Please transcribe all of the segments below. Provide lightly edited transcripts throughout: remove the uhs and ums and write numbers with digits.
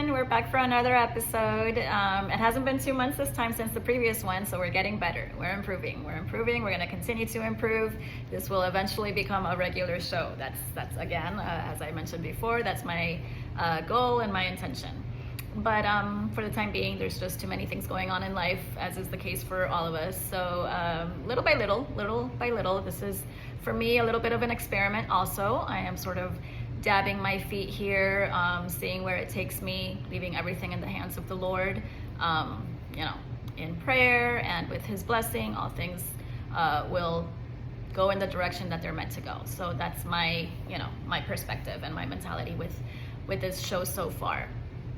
everyone. We're back for another episode. It hasn't been 2 months this time since the previous one, so we're getting better. We're improving. We're going to continue to improve. This will eventually become a regular show. That's again, as I mentioned before, that's my goal and my intention. But for the time being, there's just too many things going on in life, as is the case for all of us. So little by little, this is for me a little bit of an experiment also. I am sort of dabbing my feet here, seeing where it takes me, leaving everything in the hands of the Lord, in prayer and with His blessing. All things will go in the direction that they're meant to go. So that's my perspective and my mentality with this show so far.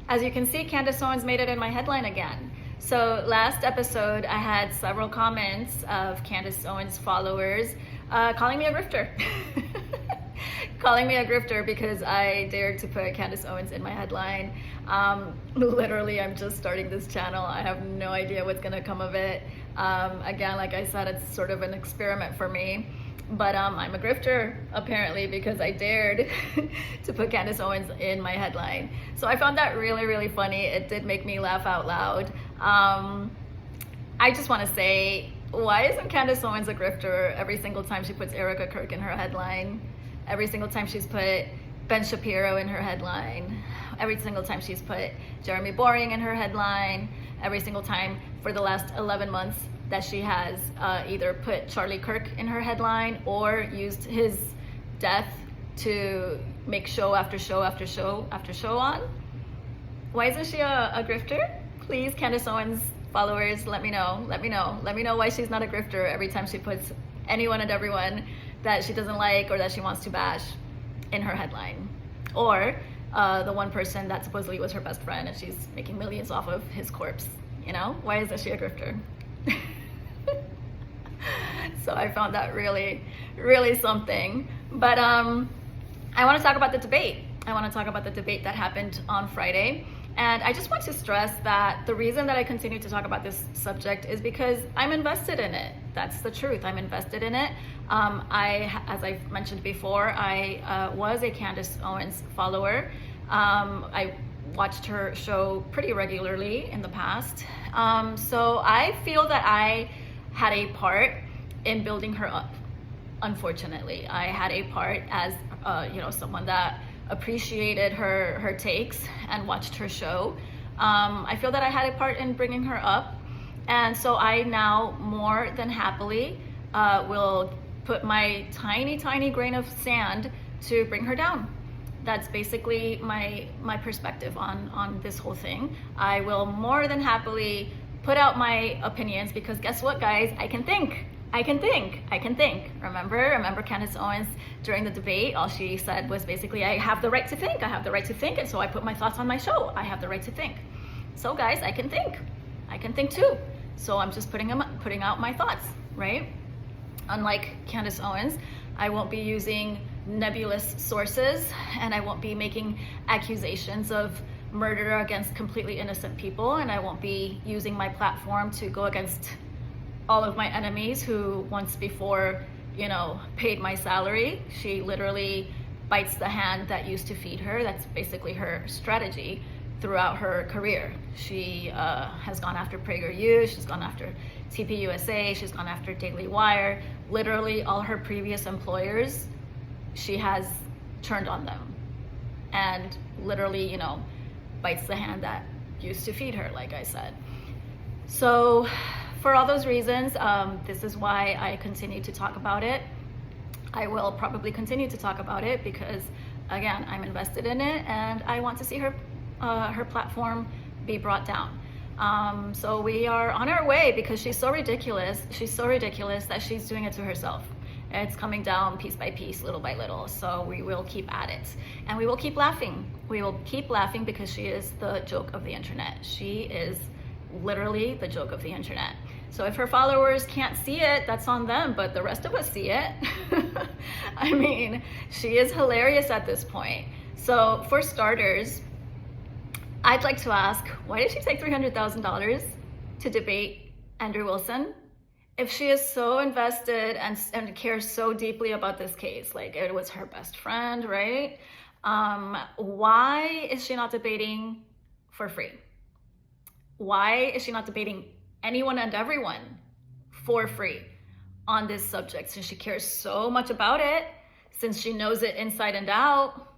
As you can see, Candace Owens made it in my headline again. So last episode, I had several comments of Candace Owens followers calling me a grifter. Calling me a grifter because I dared to put Candace Owens in my headline. Literally, I'm just starting this channel. I have no idea what's gonna come of it. Again, like I said, it's sort of an experiment for me. But I'm a grifter, apparently, because I dared to put Candace Owens in my headline. So I found that really, really funny. It did make me laugh out loud. I just want to say, why isn't Candace Owens a grifter every single time she puts Erica Kirk in her headline? Every single time she's put Ben Shapiro in her headline? Every single time she's put Jeremy Boring in her headline? Every single time for the last 11 months that she has either put Charlie Kirk in her headline or used his death to make show after show after show after show on? Why isn't she a grifter? Please, Candace Owens followers, let me know why she's not a grifter every time she puts anyone and everyone that she doesn't like or that she wants to bash in her headline. Or the one person that supposedly was her best friend and she's making millions off of his corpse. Why isn't she a grifter? So I found that really, really something. But I want to talk about the debate. I want to talk about the debate that happened on Friday. And I just want to stress that the reason that I continue to talk about this subject is because I'm invested in it. That's the truth. I'm invested in it. As I've mentioned before, I was a Candace Owens follower. I watched her show pretty regularly in the past. So I feel that I had a part in building her up. Unfortunately, I had a part as someone that appreciated her takes and watched her show. I feel that I had a part in bringing her up, and so I now more than happily will put my tiny grain of sand to bring her down. That's basically my perspective on this whole thing. I will more than happily put out my opinions because guess what, guys? I can think. Remember Candace Owens during the debate, all she said was basically, I have the right to think, and so I put my thoughts on my show. I have the right to think. So guys, I can think too. So I'm just putting out my thoughts, right? Unlike Candace Owens, I won't be using nebulous sources, and I won't be making accusations of murder against completely innocent people, and I won't be using my platform to go against all of my enemies who once before, paid my salary. She literally bites the hand that used to feed her. That's basically her strategy throughout her career. She has gone after PragerU, she's gone after TPUSA, she's gone after Daily Wire. Literally all her previous employers, she has turned on them and literally, bites the hand that used to feed her, like I said. So for all those reasons, this is why I continue to talk about it. I will probably continue to talk about it because, again, I'm invested in it and I want to see her platform be brought down. So we are on our way because she's so ridiculous. She's so ridiculous that she's doing it to herself. It's coming down piece by piece, little by little. So we will keep at it and we will keep laughing. We will keep laughing because she is the joke of the internet. She is literally the joke of the internet. So if her followers can't see it, that's on them, but the rest of us see it. I mean, she is hilarious at this point. So for starters, I'd like to ask, why did she take $300,000 to debate Andrew Wilson? If she is so invested and cares so deeply about this case, like it was her best friend, right? Why is she not debating for free? Why is she not debating anyone and everyone for free on this subject, since she cares so much about it, since she knows it inside and out?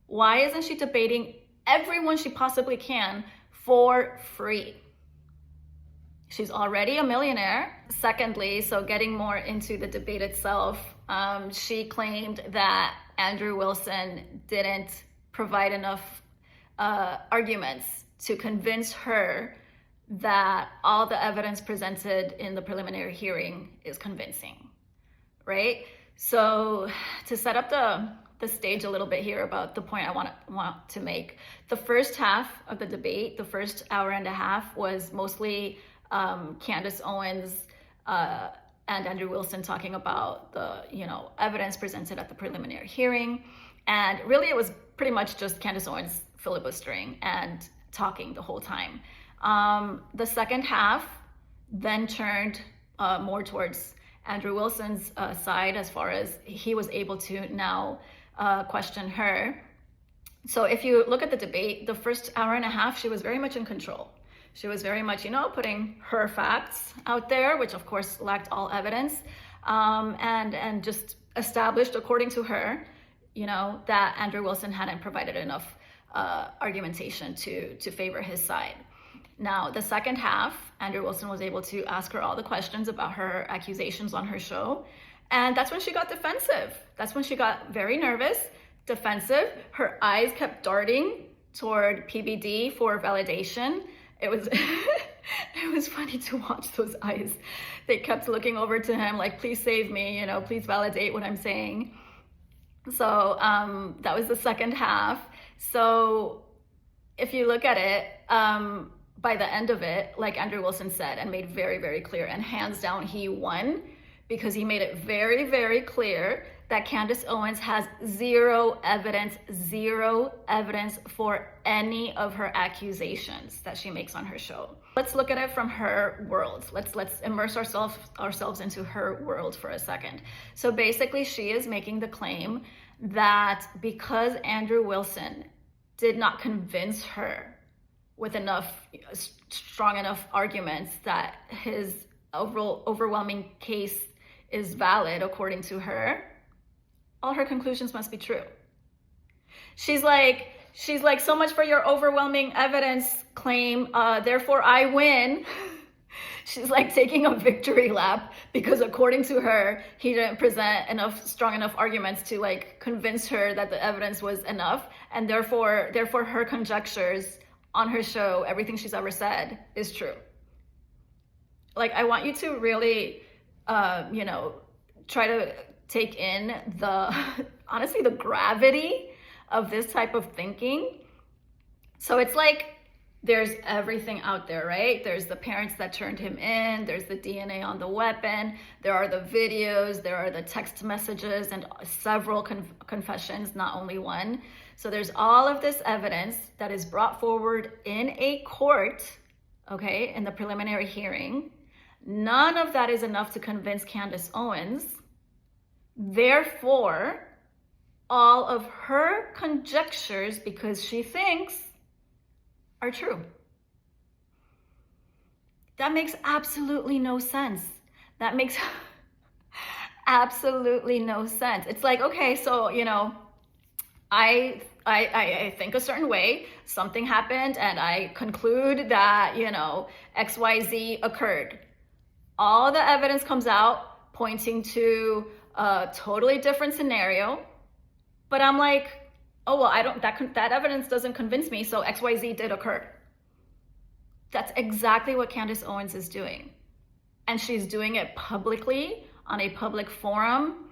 Why isn't she debating everyone she possibly can for free? She's already a millionaire. Secondly, so getting more into the debate itself, she claimed that Andrew Wilson didn't provide enough arguments to convince her that all the evidence presented in the preliminary hearing is convincing, right? So to set up the stage a little bit here about the point I want to make, the first half of the debate, the first hour and a half, was mostly Candace Owens and Andrew Wilson talking about the evidence presented at the preliminary hearing, and really it was pretty much just Candace Owens filibustering and talking the whole time. The second half then turned more towards Andrew Wilson's side, as far as he was able to now question her. So if you look at the debate, the first hour and a half, she was very much in control. She was very much, putting her facts out there, which of course lacked all evidence, and just established, according to her, that Andrew Wilson hadn't provided enough argumentation to favor his side. Now, the second half, Andrew Wilson was able to ask her all the questions about her accusations on her show. And that's when she got defensive. That's when she got very nervous, defensive. Her eyes kept darting toward PBD for validation. It was it was funny to watch those eyes. They kept looking over to him like, please save me, please validate what I'm saying. So that was the second half. So if you look at it, by the end of it, like Andrew Wilson said and made very, very clear, and hands down, he won, because he made it very, very clear that Candace Owens has zero evidence for any of her accusations that she makes on her show. Let's look at it from her world. Let's immerse ourselves into her world for a second. So basically, she is making the claim that because Andrew Wilson did not convince her with strong enough arguments that his overwhelming case is valid, according to her, all her conclusions must be true. She's like, so much for your overwhelming evidence claim, therefore I win. She's like taking a victory lap, because according to her, he didn't present strong enough arguments to convince her that the evidence was enough, and therefore her conjectures on her show, everything she's ever said, is true. I want you to really, try to take in honestly, the gravity of this type of thinking. So it's like, there's everything out there, right? There's the parents that turned him in, there's the DNA on the weapon, there are the videos, there are the text messages, and several confessions, not only one. So there's all of this evidence that is brought forward in a court, okay, in the preliminary hearing. None of that is enough to convince Candace Owens. Therefore, all of her conjectures, because she thinks, are true. That makes absolutely no sense. That makes absolutely no sense. It's like, okay, so, I think a certain way, something happened, and I conclude that, XYZ occurred. All the evidence comes out pointing to a totally different scenario, but I'm like, oh, well, that evidence doesn't convince me, so XYZ did occur. That's exactly what Candace Owens is doing. And she's doing it publicly, on a public forum,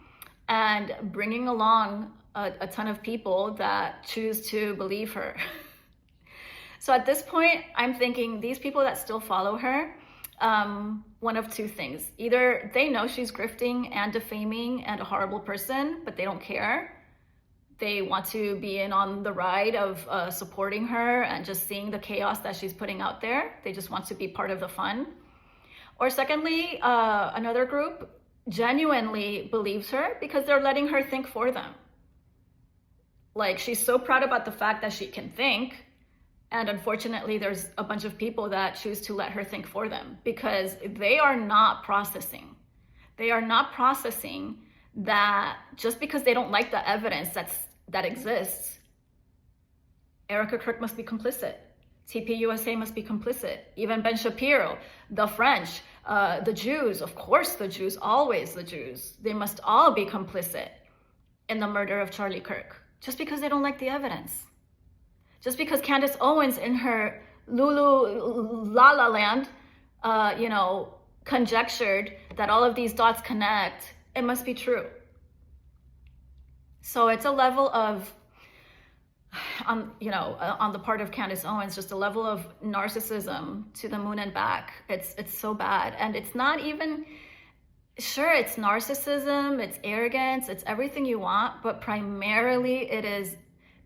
and bringing along a ton of people that choose to believe her. So at this point, I'm thinking these people that still follow her, one of two things. Either they know she's grifting and defaming and a horrible person, but they don't care. They want to be in on the ride of supporting her and just seeing the chaos that she's putting out there. They just want to be part of the fun. Or secondly, another group genuinely believes her because they're letting her think for them. Like, she's so proud about the fact that she can think And unfortunately, there's a bunch of people that choose to let her think for them because they are not processing. They are not processing that just because they don't like the evidence that exists, Erica Kirk must be complicit. TPUSA must be complicit. Even Ben Shapiro, the French, the Jews, of course the Jews, always the Jews. They must all be complicit in the murder of Charlie Kirk just because they don't like the evidence. Just because Candace Owens in her Lulu La La Land, conjectured that all of these dots connect, it must be true. So it's a level of, on the part of Candace Owens, just a level of narcissism to the moon and back. It's so bad. And it's not even, sure, it's narcissism, it's arrogance, it's everything you want, but primarily it is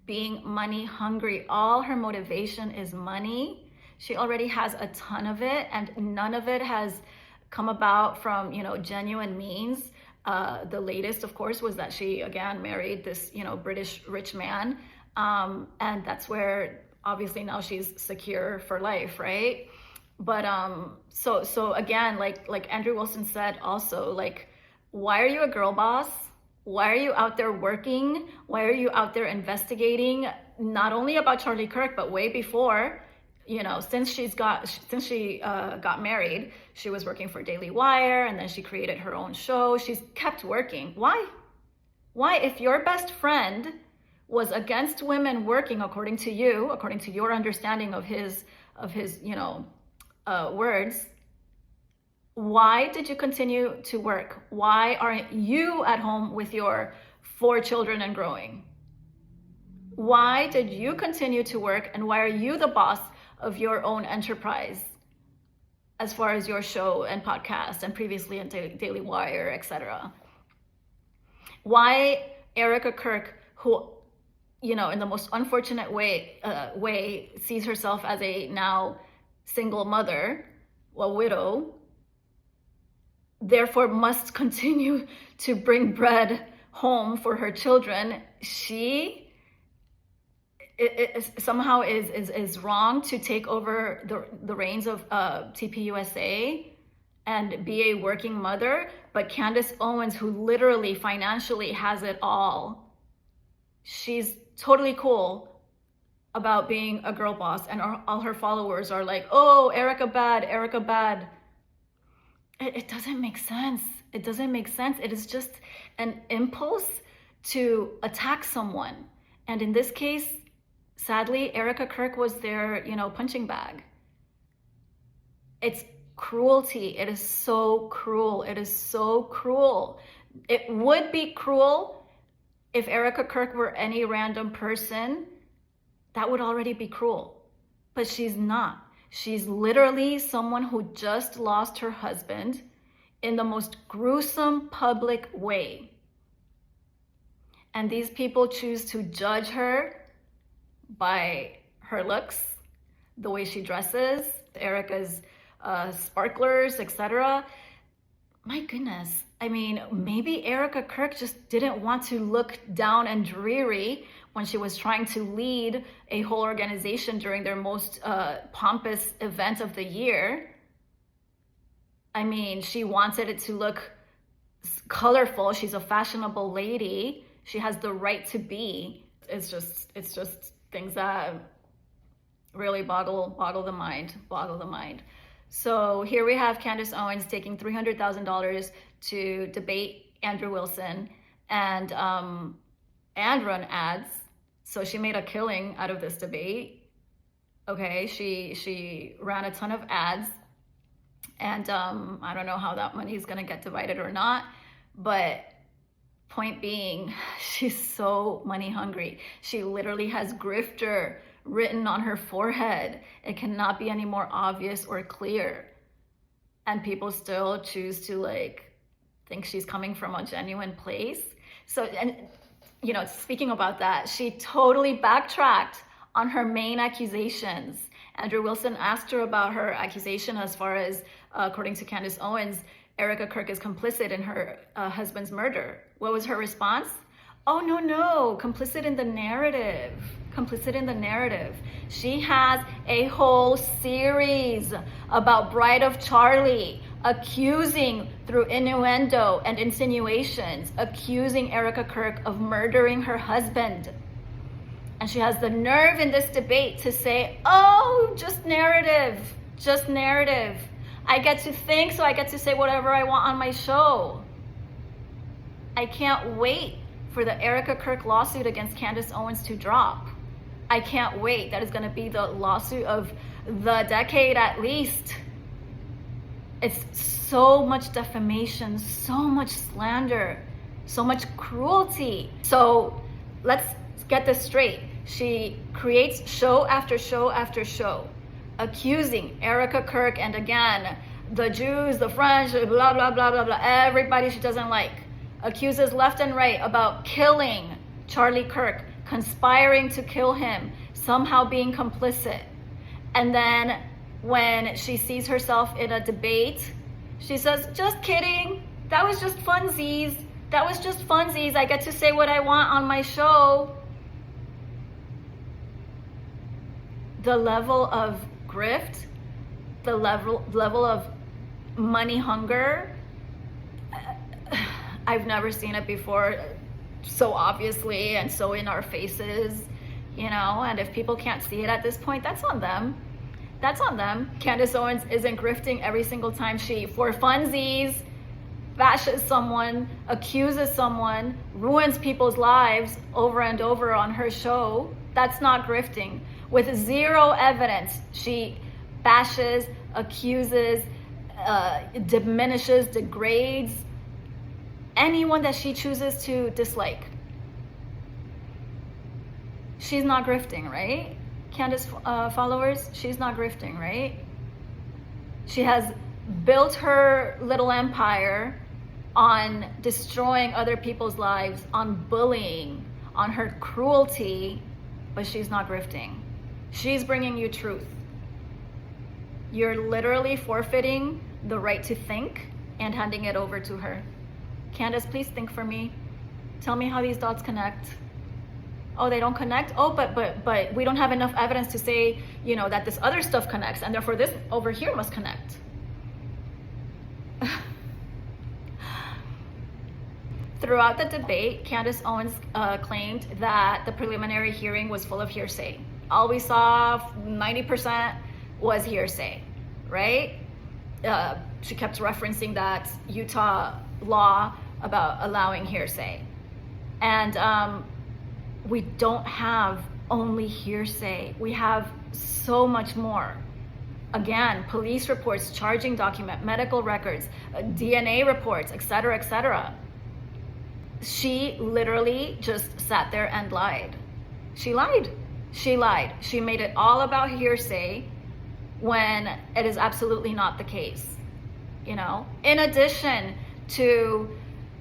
being money hungry. All her motivation is money. She already has a ton of it, and none of it has come about from, genuine means. The latest, of course, was that she again married this, British rich man. And that's where obviously now she's secure for life, right? But so again, like Andrew Wilson said also, like, why are you a girl boss? Why are you out there working? Why are you out there investigating not only about Charlie Kirk, but way before, since she got married, she was working for Daily Wire, and then she created her own show. She's kept working. Why? If your best friend was against women working, according to your understanding of his words, why did you continue to work? Why aren't you at home with your 4 children and growing? Why did you continue to work, and why are you the boss of your own enterprise as far as your show and podcast and previously in Daily Wire, etc.? Why Erica Kirk, who, in the most unfortunate way sees herself as a now single mother, a widow, therefore must continue to bring bread home for her children, she somehow is wrong to take over the reins of TPUSA and be a working mother. But Candace Owens, who literally financially has it all, she's totally cool about being a girl boss, and all her followers are like, oh, Erica bad, Erica bad. It doesn't make sense. It doesn't make sense. It is just an impulse to attack someone. And in this case, sadly, Erica Kirk was their, punching bag. It's cruelty. It is so cruel. It is so cruel. It would be cruel if Erica Kirk were any random person. That would already be cruel. But she's not. She's literally someone who just lost her husband in the most gruesome public way. And these people choose to judge her by her looks, the way she dresses, Erica's sparklers, etc. My goodness. I mean, maybe Erica Kirk just didn't want to look down and dreary when she was trying to lead a whole organization during their most pompous event of the year. I mean, she wanted it to look colorful. She's a fashionable lady. She has the right to be. It's just things that really boggle the mind. So here we have Candace Owens taking $300,000 to debate Andrew Wilson and run ads. So she made a killing out of this debate. Okay, she ran a ton of ads, and I don't know how that money is gonna get divided or not, but point being, she's so money hungry. She literally has grifter written on her forehead. It cannot be any more obvious or clear. And people still choose to think she's coming from a genuine place. So, and speaking about that, she totally backtracked on her main accusations. Andrew Wilson asked her about her accusation as far as, according to Candace Owens, Erica Kirk is complicit in her husband's murder. What was her response? Oh, no, complicit in the narrative. complicit in the narrative. She has a whole series about Bride of Charlie, accusing through innuendo and insinuations, accusing Erica Kirk of murdering her husband. And she has the nerve in this debate to say, oh, just narrative, just narrative. I get to think, so I get to say whatever I want on my show. I can't wait for the Erica Kirk lawsuit against Candace Owens to drop. I can't wait. That is going to be the lawsuit of the decade at least. It's so much defamation, so much slander, so much cruelty. So let's get this straight. She creates show after show after show, accusing Erica Kirk and again, the Jews, the French, blah, blah, blah, blah, blah, everybody she doesn't like. Accuses left and right about killing Charlie Kirk, conspiring to kill him, somehow being complicit. And then when she sees herself in a debate, she says, just kidding. That was just funsies. That was just funsies. I get to say what I want on my show. The level of grift, the level of money hunger, I've never seen it before so obviously and so in our faces, you know, and if people can't see it at this point, that's on them. That's on them. Candace Owens isn't grifting every single time she, for funsies, bashes someone, accuses someone, ruins people's lives over and over on her show. That's not grifting. With zero evidence, she bashes, accuses, diminishes, degrades anyone that she chooses to dislike. She's not grifting, right? Candace followers, she's not grifting, right? She has built her little empire on destroying other people's lives, on bullying, on her cruelty, but she's not grifting. She's bringing you truth. You're literally forfeiting the right to think and handing it over to her. Candace, please think for me. Tell me how these dots connect. Oh, they don't connect? Oh, but we don't have enough evidence to say, you know, that this other stuff connects, and therefore this over here must connect. Throughout the debate, Candace Owens claimed that the preliminary hearing was full of hearsay. All we saw, 90%, was hearsay, right? She kept referencing that Utah law about allowing hearsay. And we don't have only hearsay. We have so much more. Again, police reports, charging document, medical records, DNA reports, etc., etc. She literally just sat there and lied. She lied. She lied. She made it all about hearsay when it is absolutely not the case. You know, in addition to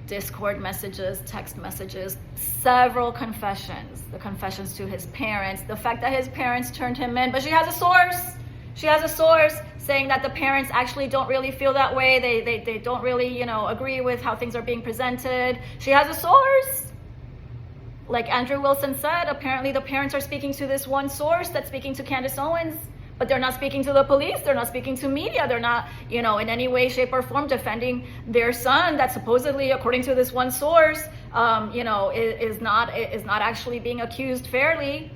Discord messages, text messages, several confessions, the confessions to his parents, the fact that his parents turned him in, but she has a source. She has a source saying that the parents actually don't really feel that way. They don't really, you know, agree with how things are being presented. She has a source. Like Andrew Wilson said, apparently the parents are speaking to this one source that's speaking to Candace Owens, but they're not speaking to the police. They're not speaking to media. They're not, you know, in any way, shape, or form defending their son that supposedly, according to this one source, you know, is not actually being accused fairly.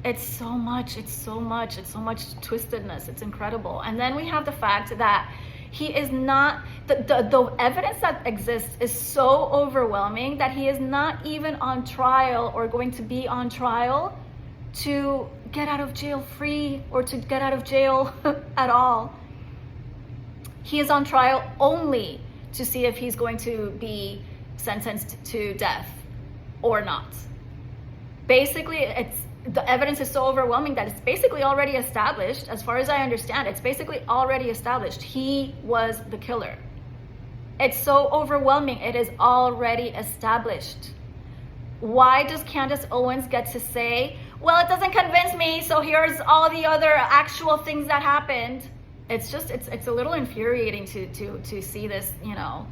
It's so much twistedness. It's incredible. And then we have the fact that he is not, the evidence that exists is so overwhelming that he is not even on trial or going to be on trial to get out of jail free or to get out of jail at all. He is on trial only to see if he's going to be sentenced to death or not. Basically, the evidence is so overwhelming that it's basically already established. As far as I understand, it's basically already established. He was the killer. It's so overwhelming. It is already established. Why does Candace Owens get to say, well, it doesn't convince me, so here's all the other actual things that happened? It's just, it's a little infuriating to see this, you know,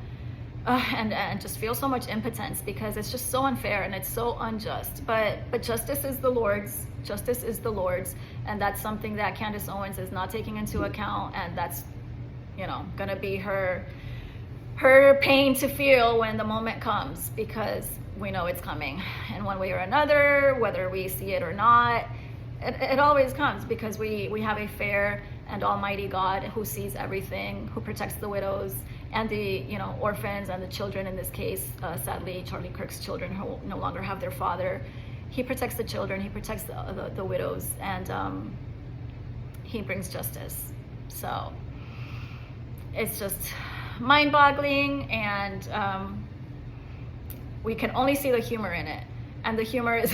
and just feel so much impotence because it's just so unfair and it's so unjust. But justice is the Lord's. Justice is the Lord's, and that's something that Candace Owens is not taking into account, and that's, you know, gonna be her pain to feel when the moment comes, because we know it's coming in one way or another, whether we see it or not. It always comes because we have a fair and almighty God who sees everything, who protects the widows and the, you know, orphans and the children in this case. Sadly, Charlie Kirk's children who no longer have their father. He protects the children, he protects the widows, and he brings justice. So it's just mind-boggling, and we can only see the humor in it. And the humor is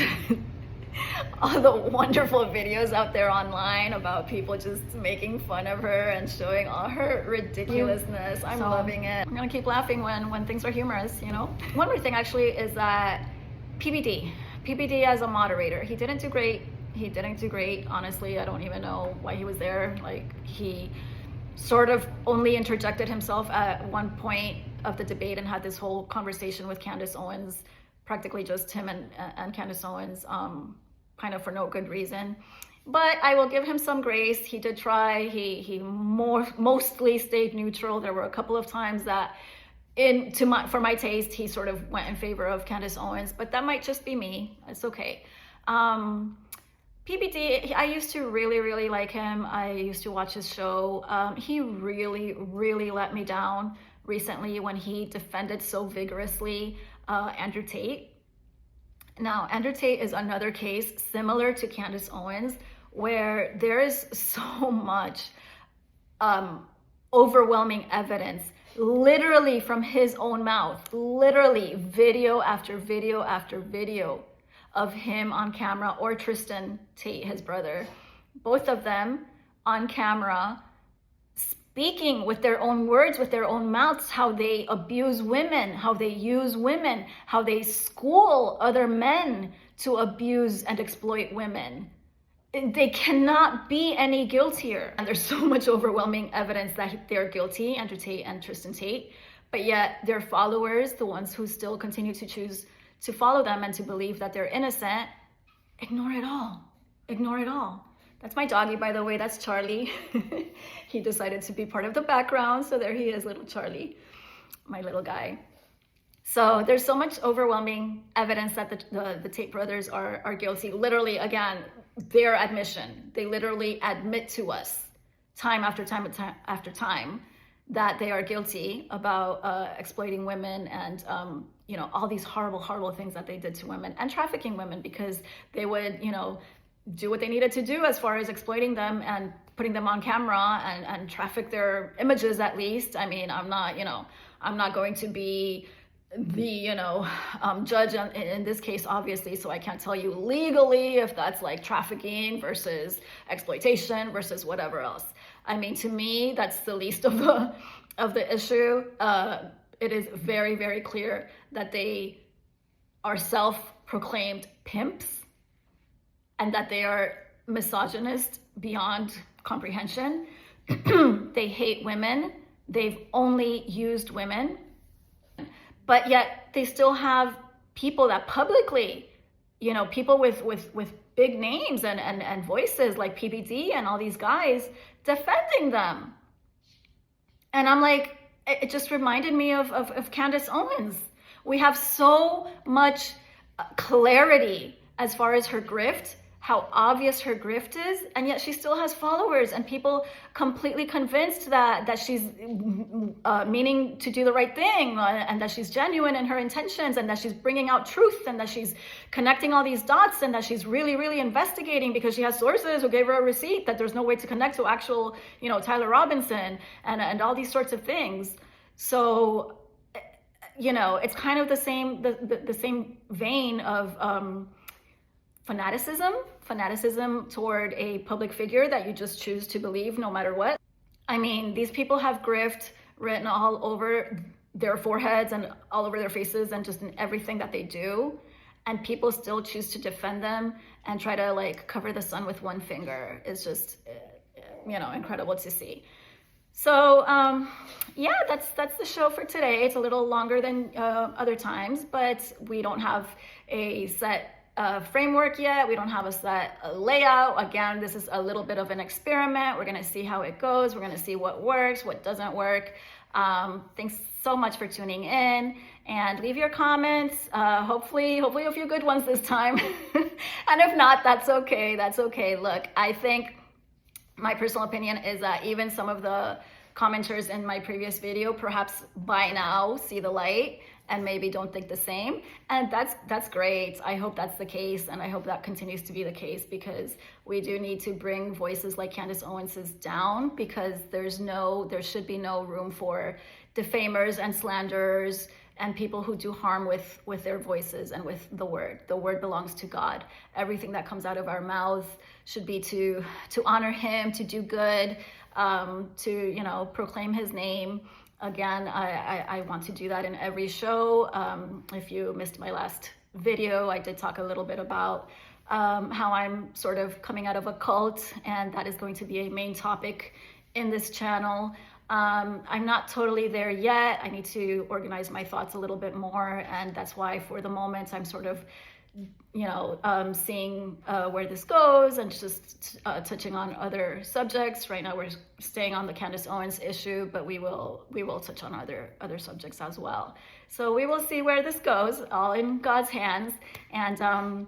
all the wonderful videos out there online about people just making fun of her and showing all her ridiculousness. I'm loving it. I'm gonna keep laughing when things are humorous, you know? One more thing actually is that PBD as a moderator, he didn't do great. He didn't do great, honestly. I don't even know why he was there. Like, he sort of only interjected himself at one point of the debate and had this whole conversation with Candace Owens, practically just him and Candace Owens, kind of for no good reason. But I will give him some grace. He did try. He mostly stayed neutral. There were a couple of times that, for my taste, he sort of went in favor of Candace Owens, but that might just be me. It's okay. PBD, I used to really like him. I used to watch his show. He really let me down recently when he defended so vigorously Andrew Tate. Now, Andrew Tate is another case similar to Candace Owens, where there is so much overwhelming evidence, literally from his own mouth, literally video after video after video of him on camera, or Tristan Tate, his brother, both of them on camera, speaking with their own words, with their own mouths, how they abuse women, how they use women, how they school other men to abuse and exploit women. They cannot be any guiltier. And there's so much overwhelming evidence that they're guilty, Andrew Tate and Tristan Tate, but yet their followers, the ones who still continue to choose to follow them and to believe that they're innocent, ignore it all. Ignore it all. That's my doggy, by the way. That's Charlie. He decided to be part of the background, so there he is, little Charlie, my little guy. So there's so much overwhelming evidence that the Tate brothers are guilty. Literally, again, their admission. They literally admit to us time after time after time that they are guilty about exploiting women and you know, all these horrible things that they did to women and trafficking women, because they would, you know, do what they needed to do as far as exploiting them and putting them on camera and traffic their images, at least. I mean, I'm not going to be the, judge in this case, obviously, so I can't tell you legally if that's like trafficking versus exploitation versus whatever else. I mean, to me, that's the least of the issue. It is very clear that they are self-proclaimed pimps and that they are misogynist beyond comprehension. They hate women. They've only used women. But yet they still have people that publicly, people with big names and voices like PBD and all these guys defending them. And I'm like, it just reminded me of Candace Owens. We have so much clarity as far as her grift, how obvious her grift is, and yet she still has followers and people completely convinced that she's meaning to do the right thing, and that she's genuine in her intentions, and that she's bringing out truth, and that she's connecting all these dots, and that she's really investigating because she has sources who gave her a receipt that there's no way to connect to actual, Tyler Robinson and all these sorts of things. So, it's kind of the same vein of fanaticism toward a public figure that you just choose to believe no matter what. I mean, these people have grift written all over their foreheads and all over their faces and just in everything that they do, and people still choose to defend them and try to cover the sun with one finger. It's just incredible to see. So yeah, that's the show for today. It's a little longer than other times, but we don't have a set framework yet. We don't have a set layout. Again, this is a little bit of an experiment. We're gonna see how it goes. We're gonna see what works, what doesn't work. Thanks so much for tuning in, and leave your comments. Hopefully a few good ones this time. And if not, that's okay. That's okay. Look, I think my personal opinion is that even some of the commenters in my previous video perhaps by now see the light and maybe don't think the same, and that's great. I hope that's the case, and I hope that continues to be the case, because we do need to bring voices like Candace Owens's down, because there should be no room for defamers and slanderers and people who do harm with their voices and with the word. The word belongs to God. Everything that comes out of our mouths should be to honor him, to do good, to proclaim his name. Again, I want to do that in every show. If you missed my last video, I did talk a little bit about how I'm sort of coming out of a cult, and that is going to be a main topic in this channel. I'm not totally there yet. I need to organize my thoughts a little bit more, and that's why for the moment I'm sort of seeing where this goes, and just touching on other subjects. Right now we're staying on the Candace Owens issue, but we will touch on other subjects as well. So we will see where this goes, all in God's hands. And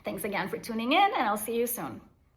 thanks again for tuning in, and I'll see you soon.